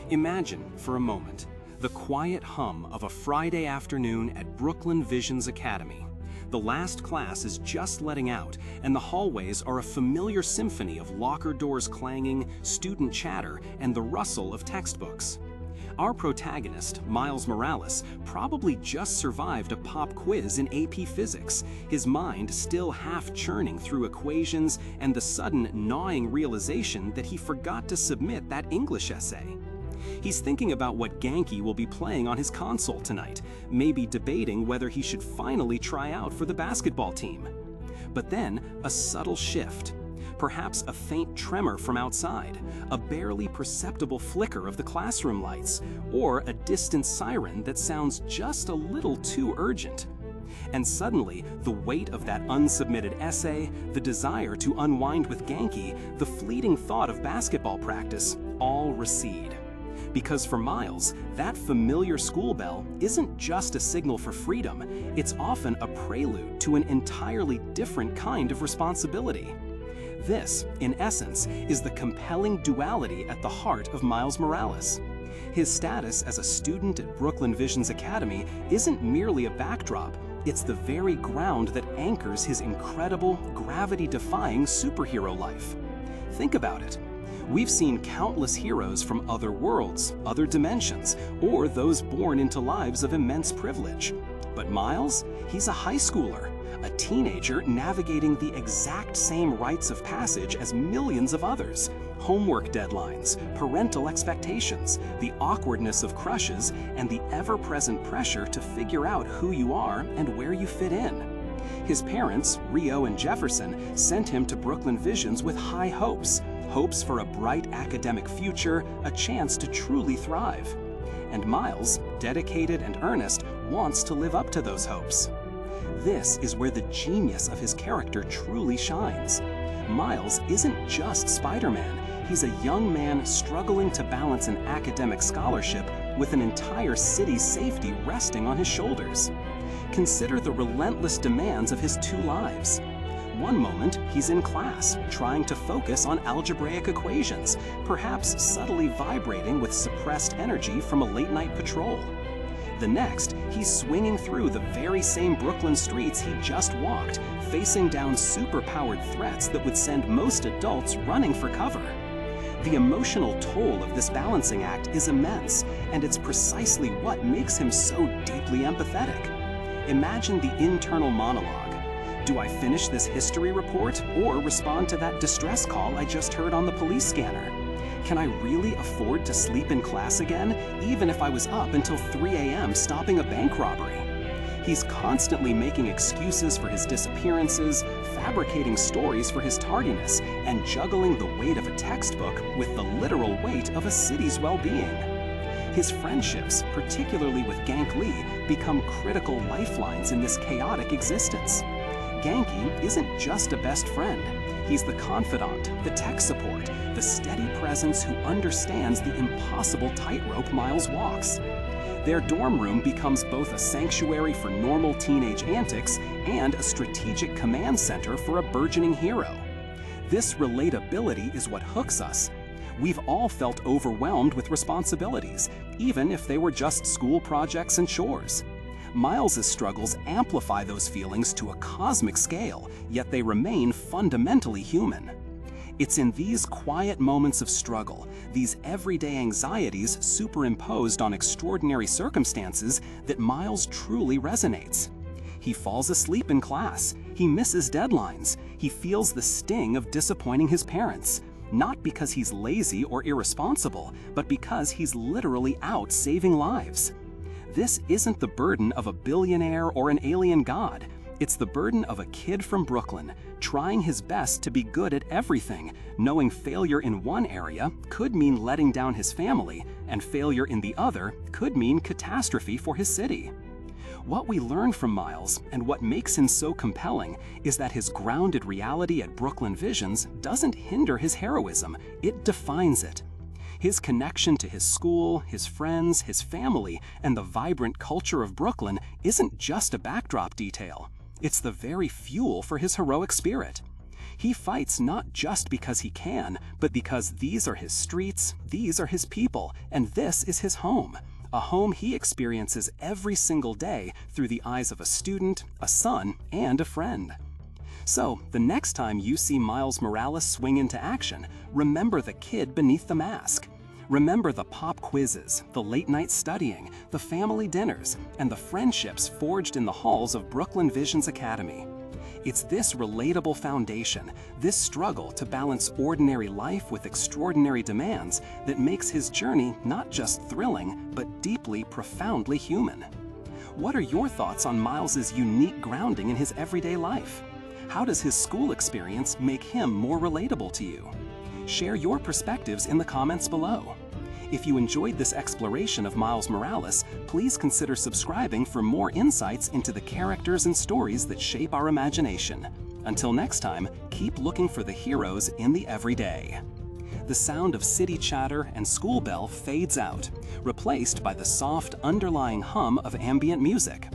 Imagine, for a moment, the quiet hum of a Friday afternoon at Brooklyn Visions Academy. The last class is just letting out, and the hallways are a familiar symphony of locker doors clanging, student chatter, and the rustle of textbooks. Our protagonist, Miles Morales, probably just survived a pop quiz in AP Physics, his mind still half churning through equations and the sudden gnawing realization that he forgot to submit that English essay. He's thinking about what Genki will be playing on his console tonight, maybe debating whether he should finally try out for the basketball team. But then, a subtle shift. Perhaps a faint tremor from outside, a barely perceptible flicker of the classroom lights, or a distant siren that sounds just a little too urgent. And suddenly, the weight of that unsubmitted essay, the desire to unwind with Genki, the fleeting thought of basketball practice, all recede. Because for Miles, that familiar school bell isn't just a signal for freedom, it's often a prelude to an entirely different kind of responsibility. This, in essence, is the compelling duality at the heart of Miles Morales. His status as a student at Brooklyn Visions Academy isn't merely a backdrop, it's the very ground that anchors his incredible, gravity-defying superhero life. Think about it. We've seen countless heroes from other worlds, other dimensions, or those born into lives of immense privilege. But Miles, he's a high schooler, a teenager navigating the exact same rites of passage as millions of others. Homework deadlines, parental expectations, the awkwardness of crushes, and the ever-present pressure to figure out who you are and where you fit in. His parents, Rio and Jefferson, sent him to Brooklyn Visions with high hopes for a bright academic future, a chance to truly thrive. And Miles, dedicated and earnest, wants to live up to those hopes. This is where the genius of his character truly shines. Miles isn't just Spider-Man, he's a young man struggling to balance an academic scholarship with an entire city's safety resting on his shoulders. Consider the relentless demands of his two lives. One moment, he's in class, trying to focus on algebraic equations, perhaps subtly vibrating with suppressed energy from a late-night patrol. The next, he's swinging through the very same Brooklyn streets he just walked, facing down super-powered threats that would send most adults running for cover. The emotional toll of this balancing act is immense, and it's precisely what makes him so deeply empathetic. Imagine the internal monologue. Do I finish this history report or respond to that distress call I just heard on the police scanner? Can I really afford to sleep in class again, even if I was up until 3 a.m. stopping a bank robbery? He's constantly making excuses for his disappearances, fabricating stories for his tardiness, and juggling the weight of a textbook with the literal weight of a city's well-being. His friendships, particularly with Gank Lee, become critical lifelines in this chaotic existence. Genki isn't just a best friend. He's the confidant, the tech support, the steady presence who understands the impossible tightrope Miles walks. Their dorm room becomes both a sanctuary for normal teenage antics and a strategic command center for a burgeoning hero. This relatability is what hooks us. We've all felt overwhelmed with responsibilities, even if they were just school projects and chores. Miles's struggles amplify those feelings to a cosmic scale, yet they remain fundamentally human. It's in these quiet moments of struggle, these everyday anxieties superimposed on extraordinary circumstances, that Miles truly resonates. He falls asleep in class, he misses deadlines, he feels the sting of disappointing his parents, not because he's lazy or irresponsible, but because he's literally out saving lives. This isn't the burden of a billionaire or an alien god. It's the burden of a kid from Brooklyn, trying his best to be good at everything, knowing failure in one area could mean letting down his family, and failure in the other could mean catastrophe for his city. What we learn from Miles, and what makes him so compelling, is that his grounded reality at Brooklyn Visions doesn't hinder his heroism, it defines it. His connection to his school, his friends, his family, and the vibrant culture of Brooklyn isn't just a backdrop detail. It's the very fuel for his heroic spirit. He fights not just because he can, but because these are his streets, these are his people, and this is his home. A home he experiences every single day through the eyes of a student, a son, and a friend. So, the next time you see Miles Morales swing into action, remember the kid beneath the mask. Remember the pop quizzes, the late-night studying, the family dinners, and the friendships forged in the halls of Brooklyn Visions Academy. It's this relatable foundation, this struggle to balance ordinary life with extraordinary demands, that makes his journey not just thrilling, but deeply, profoundly human. What are your thoughts on Miles's unique grounding in his everyday life? How does his school experience make him more relatable to you? Share your perspectives in the comments below. If you enjoyed this exploration of Miles Morales, please consider subscribing for more insights into the characters and stories that shape our imagination. Until next time, keep looking for the heroes in the everyday. The sound of city chatter and school bell fades out, replaced by the soft underlying hum of ambient music.